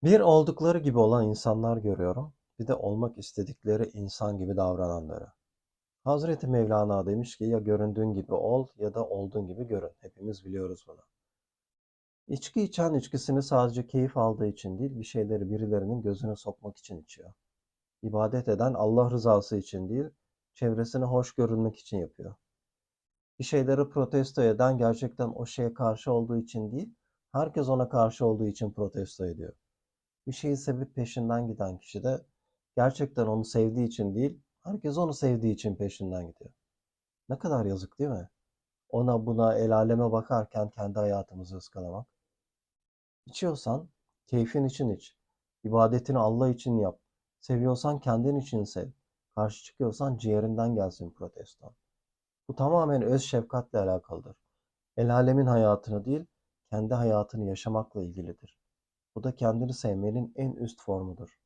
Bir oldukları gibi olan insanlar görüyorum, bir de olmak istedikleri insan gibi davrananları. Hazreti Mevlana demiş ki ya göründüğün gibi ol ya da olduğun gibi görün. Hepimiz biliyoruz bunu. İçki içen içkisini sadece keyif aldığı için değil, bir şeyleri birilerinin gözüne sokmak için içiyor. İbadet eden Allah rızası için değil, çevresine hoş görünmek için yapıyor. Bir şeyleri protesto eden gerçekten o şeye karşı olduğu için değil, herkes ona karşı olduğu için protesto ediyor. Bir şeyi sevip peşinden giden kişi de gerçekten onu sevdiği için değil, herkes onu sevdiği için peşinden gidiyor. Ne kadar yazık değil mi? Ona buna el aleme bakarken kendi hayatımızı ıskalamak. İçiyorsan keyfin için iç. İbadetini Allah için yap. Seviyorsan kendin için sev. Karşı çıkıyorsan ciğerinden gelsin protestan. Bu tamamen öz şefkatle alakalıdır. El alemin hayatını değil, kendi hayatını yaşamakla ilgilidir. Bu da kendini sevmenin en üst formudur.